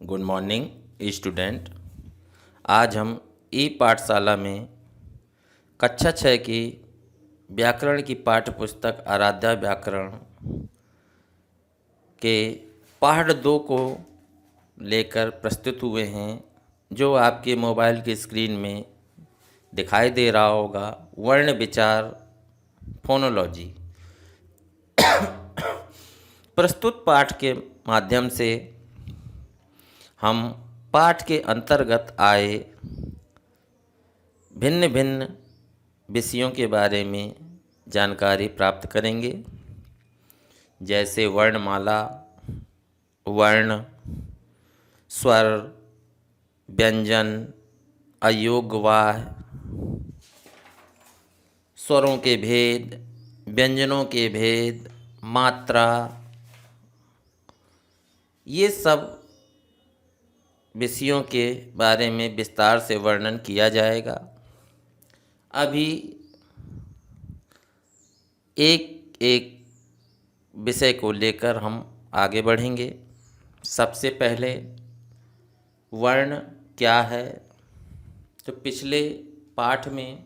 Good morning student. आज हम ई पाठशाला में कक्षा 6 की व्याकरण की पाठ्य पुस्तक आराध्या व्याकरण के पाठ 2 को लेकर प्रस्तुत हुए हैं, जो आपके मोबाइल की स्क्रीन में दिखाई दे रहा होगा। वर्ण विचार फोनोलॉजी। प्रस्तुत पाठ के माध्यम से हम पाठ के अंतर्गत आए भिन्न भिन्न विषयों के बारे में जानकारी प्राप्त करेंगे, जैसे वर्णमाला, वर्ण, स्वर, व्यंजन, अयोगवाह, स्वरों के भेद, व्यंजनों के भेद, मात्रा, ये सब विषयों के बारे में विस्तार से वर्णन किया जाएगा। अभी एक एक विषय को लेकर हम आगे बढ़ेंगे। सबसे पहले वर्ण क्या है। तो पिछले पाठ में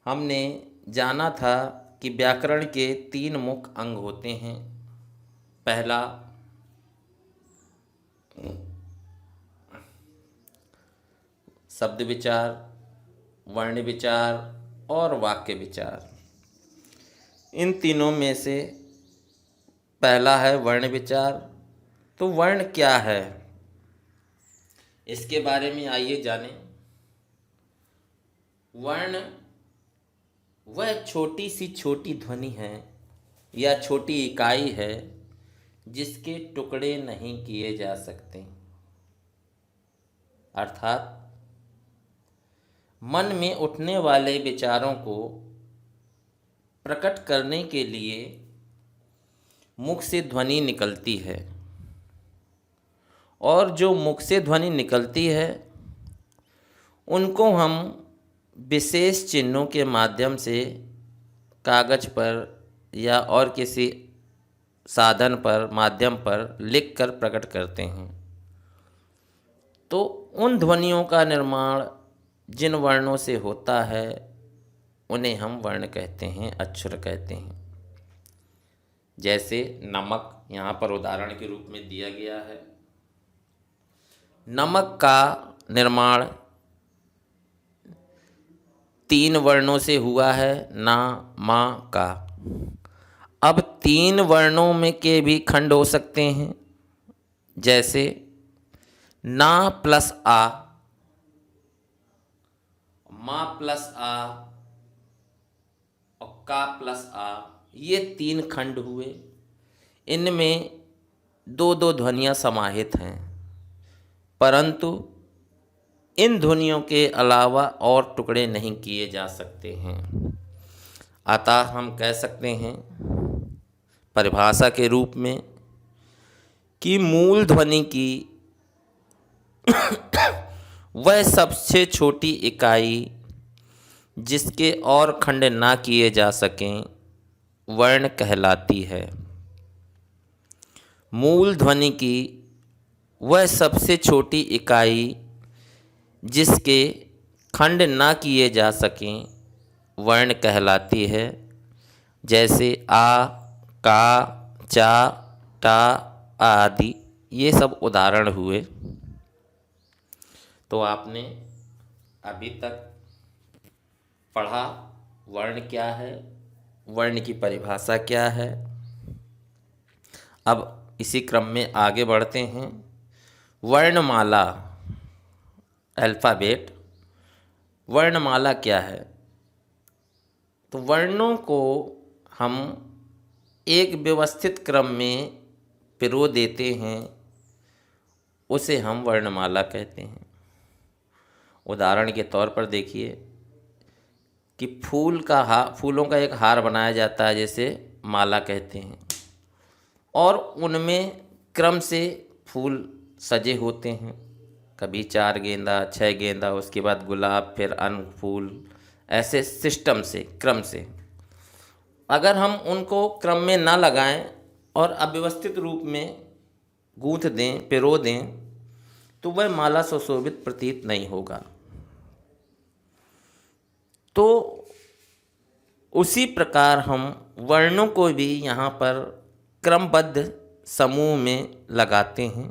हमने जाना था कि व्याकरण के 3 मुख्य अंग होते हैं। पहला शब्द विचार, वर्ण विचार और वाक्य विचार। इन तीनों में से पहला है वर्ण विचार। तो वर्ण क्या है, इसके बारे में आइए जानें। वर्ण वह छोटी सी छोटी ध्वनि है या छोटी इकाई है जिसके टुकड़े नहीं किए जा सकते। अर्थात मन में उठने वाले विचारों को प्रकट करने के लिए मुख से ध्वनि निकलती है, और जो मुख से ध्वनि निकलती है उनको हम विशेष चिन्हों के माध्यम से कागज पर या और किसी साधन पर माध्यम पर लिखकर प्रकट करते हैं। तो उन ध्वनियों का निर्माण जिन वर्णों से होता है उन्हें हम वर्ण कहते हैं, अक्षर कहते हैं। जैसे नमक यहाँ पर उदाहरण के रूप में दिया गया है। नमक का निर्माण 3 वर्णों से हुआ है, ना, मा, का। अब 3 वर्णों में के भी खंड हो सकते हैं, जैसे ना प्लस आ, मा प्लस आ और का प्लस आ। ये 3 खंड हुए। इनमें 2-2 ध्वनियाँ समाहित हैं, परंतु इन ध्वनियों के अलावा और टुकड़े नहीं किए जा सकते हैं। अतः हम कह सकते हैं परिभाषा के रूप में कि मूल ध्वनि की वह सबसे छोटी इकाई जिसके और खंड ना किए जा सकें वर्ण कहलाती है। मूल ध्वनि की वह सबसे छोटी इकाई जिसके खंड ना किए जा सकें वर्ण कहलाती है। जैसे आ, का, चा, टा आदि, ये सब उदाहरण हुए। तो आपने अभी तक पढ़ा वर्ण क्या है, वर्ण की परिभाषा क्या है। अब इसी क्रम में आगे बढ़ते हैं। वर्णमाला, अल्फ़ाबेट। वर्णमाला क्या है? तो वर्णों को हम एक व्यवस्थित क्रम में पिरो देते हैं, उसे हम वर्णमाला कहते हैं। उदाहरण के तौर पर देखिए कि फूलों का एक हार बनाया जाता है, जैसे माला कहते हैं, और उनमें क्रम से फूल सजे होते हैं। कभी 4 गेंदा, 6 गेंदा, उसके बाद गुलाब, फिर अन्य फूल, ऐसे सिस्टम से, क्रम से। अगर हम उनको क्रम में ना लगाएं और अव्यवस्थित रूप में गूंथ दें, पिरो दें, तो वह माला सुशोभित प्रतीत नहीं होगा। तो उसी प्रकार हम वर्णों को भी यहाँ पर क्रमबद्ध समूह में लगाते हैं,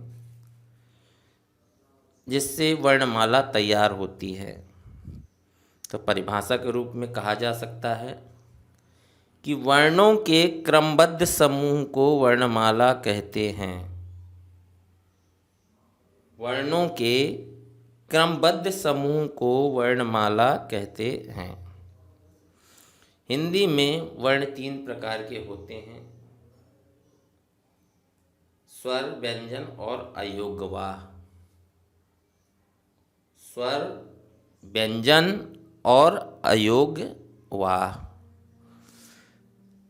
जिससे वर्णमाला तैयार होती है। तो परिभाषा के रूप में कहा जा सकता है कि वर्णों के क्रमबद्ध समूह को वर्णमाला कहते हैं। वर्णों के क्रमबद्ध समूह को वर्णमाला कहते हैं। हिंदी में वर्ण 3 प्रकार के होते हैं: स्वर, व्यंजन और अयोगवाह। स्वर, व्यंजन और अयोगवाह।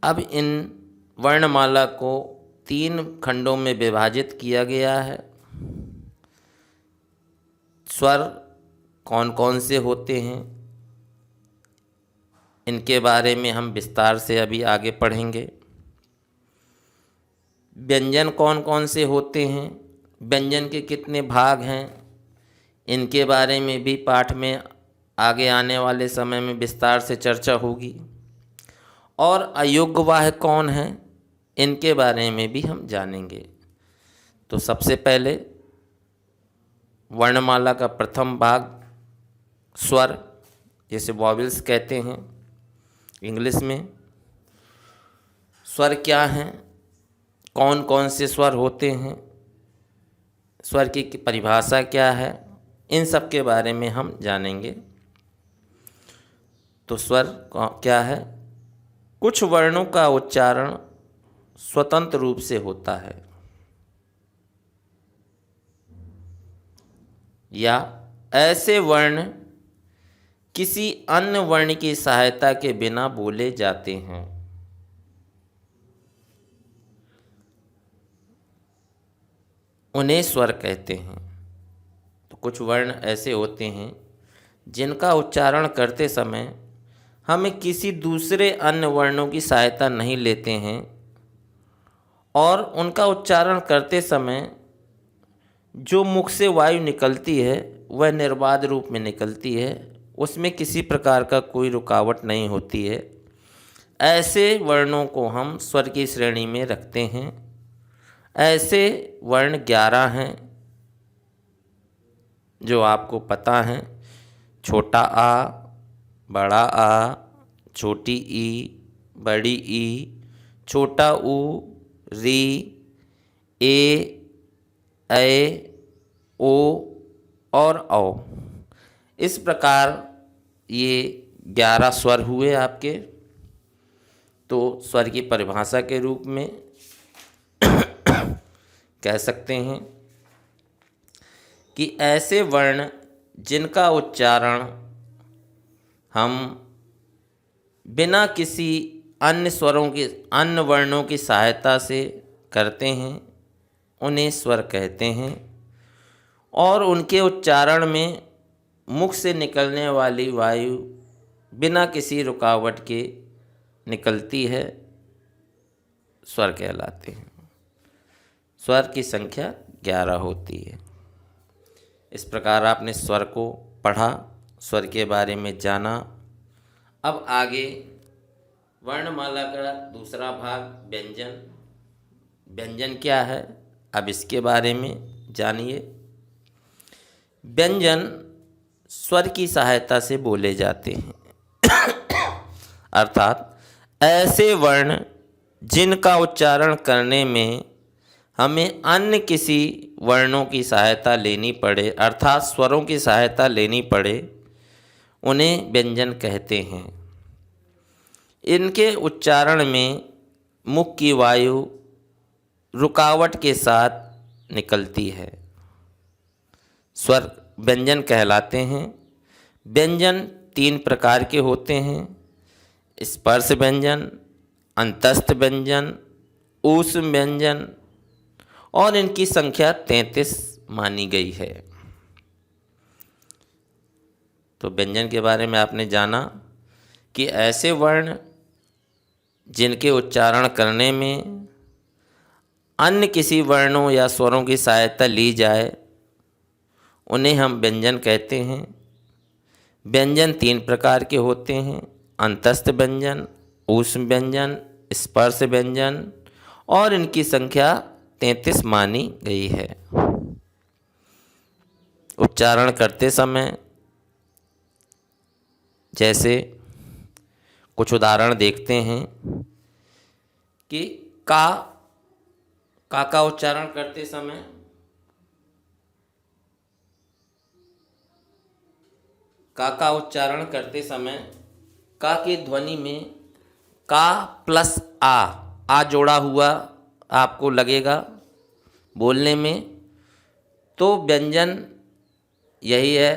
अब इन वर्णमाला को 3 खंडों में विभाजित किया गया है। स्वर कौन कौन से होते हैं, इनके बारे में हम विस्तार से अभी आगे पढ़ेंगे। व्यंजन कौन कौन से होते हैं, व्यंजन के कितने भाग हैं, इनके बारे में भी पाठ में आगे आने वाले समय में विस्तार से चर्चा होगी। और अयोगवाह कौन है, इनके बारे में भी हम जानेंगे। तो सबसे पहले वर्णमाला का प्रथम भाग स्वर, जैसे वॉवेल्स कहते हैं इंग्लिश में। स्वर क्या हैं, कौन कौन से स्वर होते हैं, स्वर की परिभाषा क्या है, इन सब के बारे में हम जानेंगे। तो स्वर क्या है? कुछ वर्णों का उच्चारण स्वतंत्र रूप से होता है या ऐसे वर्ण किसी अन्य वर्ण की सहायता के बिना बोले जाते हैं। उन्हें स्वर कहते हैं। तो कुछ वर्ण ऐसे होते हैं जिनका उच्चारण करते समय हमें किसी दूसरे अन्य वर्णों की सहायता नहीं लेते हैं और उनका उच्चारण करते समय जो मुख से वायु निकलती है वह निर्बाध रूप में निकलती है, उसमें किसी प्रकार का कोई रुकावट नहीं होती है। ऐसे वर्णों को हम स्वर की श्रेणी में रखते हैं। ऐसे वर्ण 11 हैं जो आपको पता हैं: छोटा आ, बड़ा आ, छोटी ई, बड़ी ई, छोटा ऊ, री, ए, ओ और औ। इस प्रकार ये 11 स्वर हुए आपके। तो स्वर की परिभाषा के रूप में कह सकते हैं कि ऐसे वर्ण जिनका उच्चारण हम बिना किसी अन्य वर्णों की सहायता से करते हैं उन्हें स्वर कहते हैं। और उनके उच्चारण में मुख से निकलने वाली वायु बिना किसी रुकावट के निकलती है, स्वर कहलाते हैं। स्वर की संख्या 11 होती है। इस प्रकार आपने स्वर को पढ़ा, स्वर के बारे में जाना। अब आगे वर्णमाला का दूसरा भाग व्यंजन। व्यंजन क्या है, अब इसके बारे में जानिए। व्यंजन स्वर की सहायता से बोले जाते हैं, अर्थात ऐसे वर्ण जिनका उच्चारण करने में हमें अन्य किसी वर्णों की सहायता लेनी पड़े, अर्थात स्वरों की सहायता लेनी पड़े, उन्हें व्यंजन कहते हैं। इनके उच्चारण में मुख की वायु रुकावट के साथ निकलती है, स्वर व्यंजन कहलाते हैं। व्यंजन 3 प्रकार के होते हैं: स्पर्श व्यंजन, अंतस्थ व्यंजन, ऊष्म व्यंजन, और इनकी संख्या 33 मानी गई है। तो व्यंजन के बारे में आपने जाना कि ऐसे वर्ण जिनके उच्चारण करने में अन्य किसी वर्णों या स्वरों की सहायता ली जाए उन्हें हम व्यंजन कहते हैं। व्यंजन 3 प्रकार के होते हैं, अंतस्थ व्यंजन, ऊष्म व्यंजन, स्पर्श व्यंजन, और इनकी संख्या 33 मानी गई है। उच्चारण करते समय जैसे कुछ उदाहरण देखते हैं कि का उच्चारण करते समय का उच्चारण करते समय का की ध्वनि में का प्लस आ जोड़ा हुआ आपको लगेगा बोलने में। तो व्यंजन यही है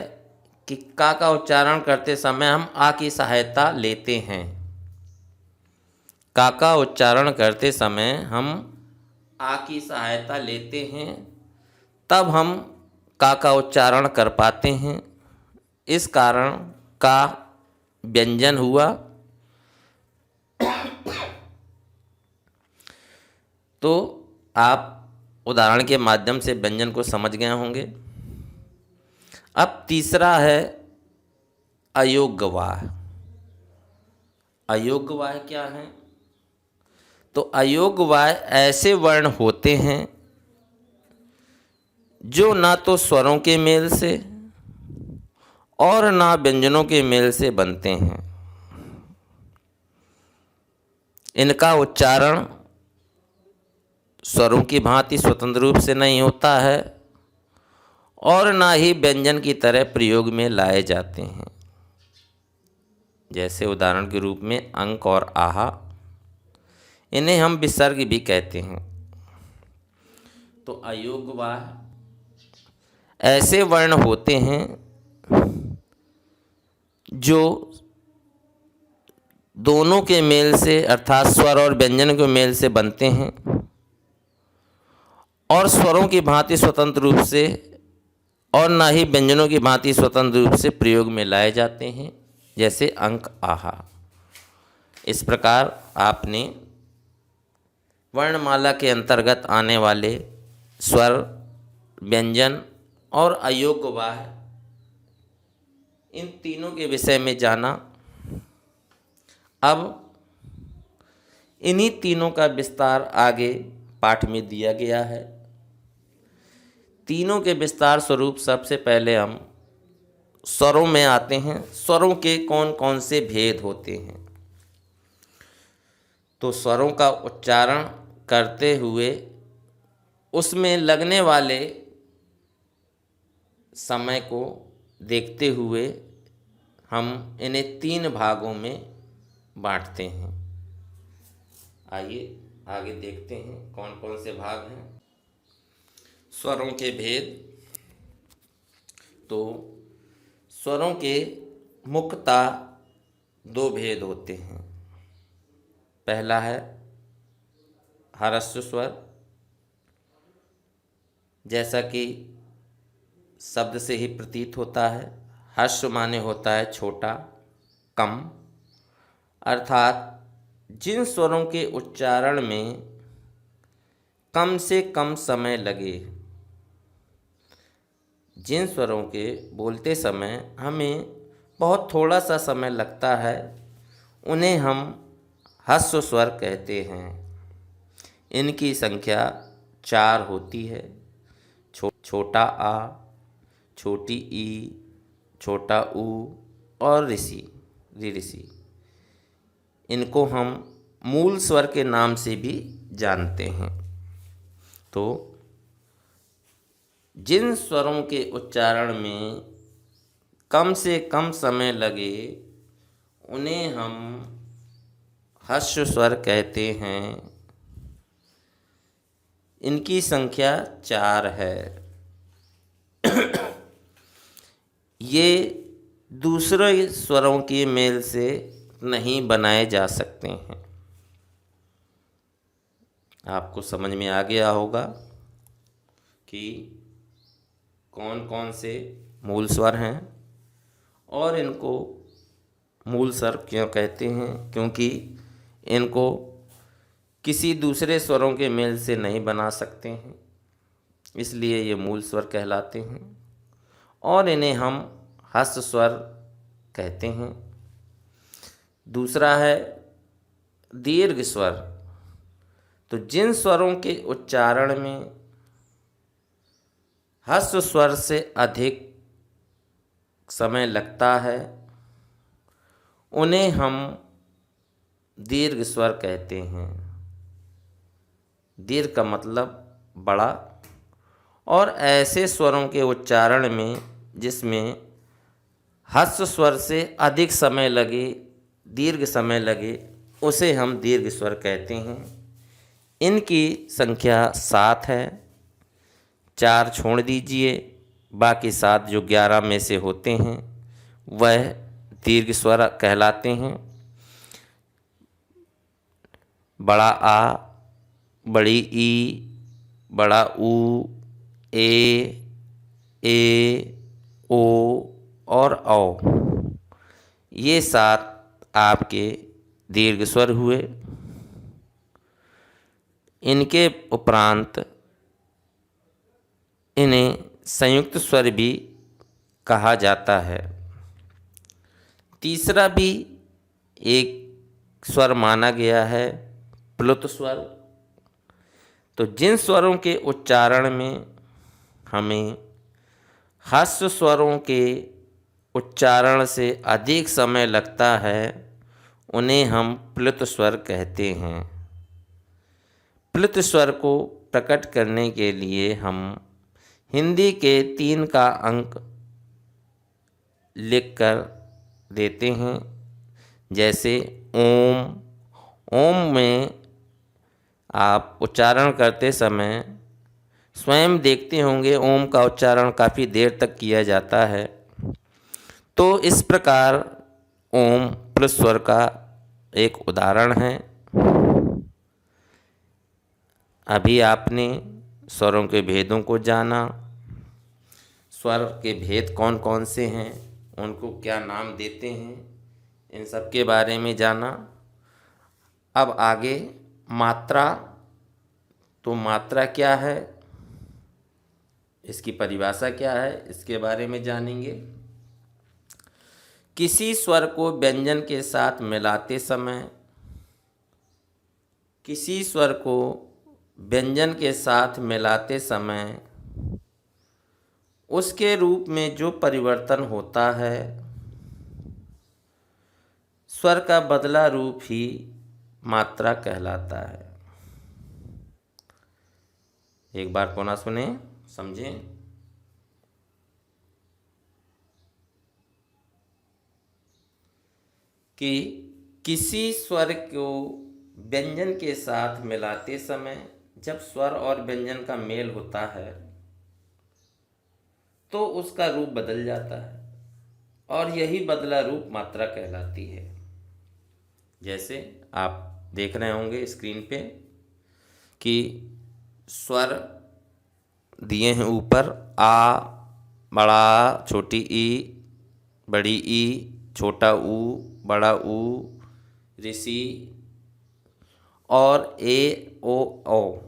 कि का उच्चारण करते समय हम आ की सहायता लेते हैं। का उच्चारण करते समय हम आ की सहायता लेते हैं, तब हम का उच्चारण कर पाते हैं। इस कारण का व्यंजन हुआ। तो आप उदाहरण के माध्यम से व्यंजन को समझ गए होंगे। अब तीसरा है अयोग्यवाह। अयोग्यवाह क्या है? तो अयोग्यवाह ऐसे वर्ण होते हैं जो ना तो स्वरों के मेल से और ना व्यंजनों के मेल से बनते हैं। इनका उच्चारण स्वरों की भांति स्वतंत्र रूप से नहीं होता है और ना ही व्यंजन की तरह प्रयोग में लाए जाते हैं। जैसे उदाहरण के रूप में अंक और आहा, इन्हें हम विसर्ग भी कहते हैं। तो अयोग्यवाह ऐसे वर्ण होते हैं जो दोनों के मेल से अर्थात स्वर और व्यंजन के मेल से बनते हैं और स्वरों की भांति स्वतंत्र रूप से और ना ही व्यंजनों की भांति स्वतंत्र रूप से प्रयोग में लाए जाते हैं, जैसे अंक आहा। इस प्रकार आपने वर्णमाला के अंतर्गत आने वाले स्वर, व्यंजन और अयोग्यवाह इन तीनों के विषय में जाना। अब इन्हीं तीनों का विस्तार आगे पाठ में दिया गया है। तीनों के विस्तार स्वरूप सबसे पहले हम स्वरों में आते हैं। स्वरों के कौन कौन से भेद होते हैं? तो स्वरों का उच्चारण करते हुए उसमें लगने वाले समय को देखते हुए हम इन्हें 3 भागों में बांटते हैं। आइए आगे देखते हैं कौन कौन से भाग हैं। स्वरों के भेद। तो स्वरों के मुख्यतः 2 भेद होते हैं। पहला है ह्रस्व स्वर, जैसा कि शब्द से ही प्रतीत होता है। ह्रस्व माने होता है छोटा, कम, अर्थात जिन स्वरों के उच्चारण में कम से कम समय लगे, जिन स्वरों के बोलते समय हमें बहुत थोड़ा सा समय लगता है, उन्हें हम ह्रस्व स्वर कहते हैं। इनकी संख्या 4 होती है। छोटा आ, छोटी ई, छोटा ऊ और ऋषि। इनको हम मूल स्वर के नाम से भी जानते हैं। तो जिन स्वरों के उच्चारण में कम से कम समय लगे, उन्हें हम ह्रस्व स्वर कहते हैं। इनकी संख्या 4 है। ये दूसरे स्वरों के मेल से नहीं बनाए जा सकते हैं। आपको समझ में आ गया होगा कि कौन कौन से मूल स्वर हैं और इनको मूल स्वर क्यों कहते हैं, क्योंकि इनको किसी दूसरे स्वरों के मेल से नहीं बना सकते हैं, इसलिए ये मूल स्वर कहलाते हैं। और इन्हें हम ह्रस्व स्वर कहते हैं। दूसरा है दीर्घ स्वर। तो जिन स्वरों के उच्चारण में ह्रस्व स्वर से अधिक समय लगता है उन्हें हम दीर्घ स्वर कहते हैं। दीर्घ का मतलब बड़ा। और ऐसे स्वरों के उच्चारण में जिसमें ह्रस्व स्वर से अधिक समय लगे, दीर्घ समय लगे, उसे हम दीर्घ स्वर कहते हैं। इनकी संख्या 7 है। 4 छोड़ दीजिए, बाकी 7 जो 11 में से होते हैं वह दीर्घ स्वर कहलाते हैं। बड़ा आ, बड़ी ई, बड़ा ऊ, ए, ओ और औ, ये 7 आपके दीर्घ स्वर हुए। इनके उपरांत इन्हें संयुक्त स्वर भी कहा जाता है। तीसरा भी एक स्वर माना गया है, प्लुत स्वर। तो जिन स्वरों के उच्चारण में हमें ह्रस्व स्वरों के उच्चारण से अधिक समय लगता है उन्हें हम प्लुत स्वर कहते हैं। प्लुत स्वर को प्रकट करने के लिए हम हिंदी के 3 का अंक लिख कर देते हैं। जैसे ओम। ओम में आप उच्चारण करते समय स्वयं देखते होंगे ओम का उच्चारण काफ़ी देर तक किया जाता है। तो इस प्रकार ओम प्लुत स्वर का एक उदाहरण है। अभी आपने स्वरों के भेदों को जाना, स्वर के भेद कौन कौन से हैं, उनको क्या नाम देते हैं, इन सब के बारे में जाना। अब आगे मात्रा। तो मात्रा क्या है, इसकी परिभाषा क्या है, इसके बारे में जानेंगे। किसी स्वर को व्यंजन के साथ मिलाते समय, किसी स्वर को व्यंजन के साथ मिलाते समय उसके रूप में जो परिवर्तन होता है, स्वर का बदला रूप ही मात्रा कहलाता है। एक बार पुनः सुने, समझें। कि किसी स्वर को व्यंजन के साथ मिलाते समय जब स्वर और व्यंजन का मेल होता है तो उसका रूप बदल जाता है और यही बदला रूप मात्रा कहलाती है। जैसे आप देख रहे होंगे स्क्रीन पे कि स्वर दिए हैं ऊपर, आ, बड़ा आ, छोटी ई, बड़ी ई, छोटा ऊ, बड़ा ऊ, ऋषि और ए, ओ, औ।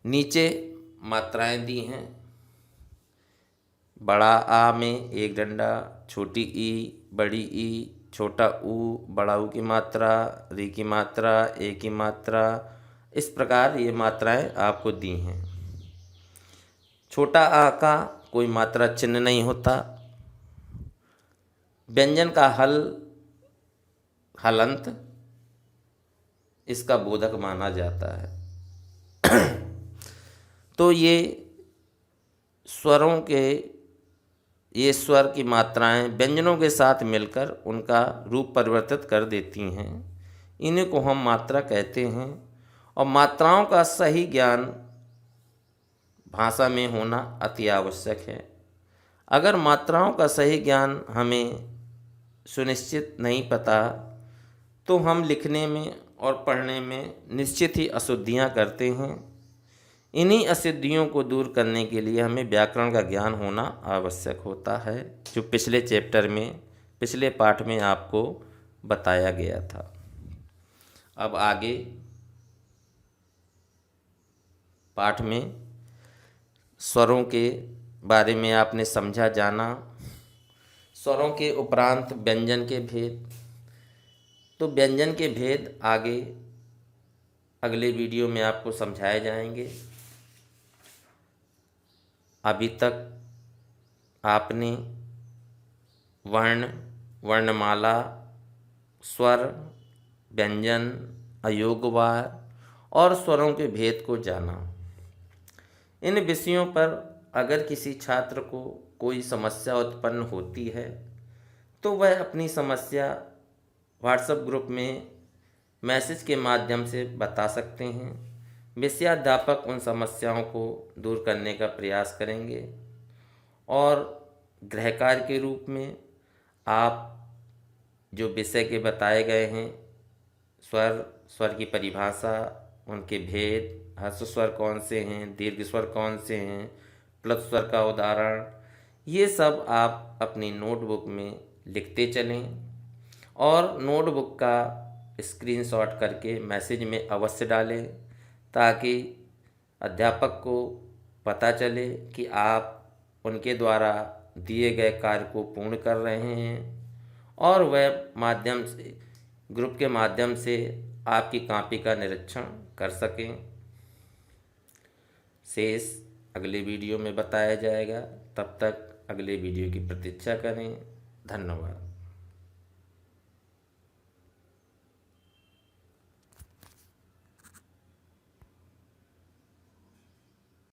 नीचे मात्राएं दी हैं। बड़ा आ में एक डंडा, छोटी ई, बड़ी ई, छोटा ऊ, बड़ा ऊ की मात्रा, री की मात्रा, ए की मात्रा, इस प्रकार ये मात्राएं आपको दी हैं। छोटा आ का कोई मात्रा चिन्ह नहीं होता। व्यंजन का हलंत इसका बोधक माना जाता है। तो ये स्वर की मात्राएं व्यंजनों के साथ मिलकर उनका रूप परिवर्तित कर देती हैं। इन्हीं को हम मात्रा कहते हैं। और मात्राओं का सही ज्ञान भाषा में होना अति आवश्यक है। अगर मात्राओं का सही ज्ञान हमें सुनिश्चित नहीं पता तो हम लिखने में और पढ़ने में निश्चित ही अशुद्धियाँ करते हैं। इन्हीं अशुद्धियों को दूर करने के लिए हमें व्याकरण का ज्ञान होना आवश्यक होता है, जो पिछले चैप्टर में, पिछले पाठ में आपको बताया गया था। अब आगे पाठ में स्वरों के बारे में आपने समझा जाना। स्वरों के उपरांत व्यंजन के भेद, तो व्यंजन के भेद आगे अगले वीडियो में आपको समझाए जाएंगे। अभी तक आपने वर्ण, वर्णमाला, स्वर, व्यंजन, अयोगवार और स्वरों के भेद को जाना। इन विषयों पर अगर किसी छात्र को कोई समस्या उत्पन्न होती है तो वह अपनी समस्या व्हाट्सएप ग्रुप में मैसेज के माध्यम से बता सकते हैं। विषयाध्यापक उन समस्याओं को दूर करने का प्रयास करेंगे और गृह कार्य के रूप में आप जो विषय के बताए गए हैं, स्वर, स्वर की परिभाषा, उनके भेद, ह्रस्व स्वर कौन से हैं, दीर्घ स्वर कौन से हैं, प्लस स्वर का उदाहरण, ये सब आप अपनी नोटबुक में लिखते चलें और नोटबुक का स्क्रीनशॉट करके मैसेज में अवश्य डालें ताकि अध्यापक को पता चले कि आप उनके द्वारा दिए गए कार्य को पूर्ण कर रहे हैं और वह माध्यम से, ग्रुप के माध्यम से आपकी कॉपी का निरीक्षण कर सकें। शेष अगले वीडियो में बताया जाएगा। तब तक अगले वीडियो की प्रतीक्षा करें। धन्यवाद।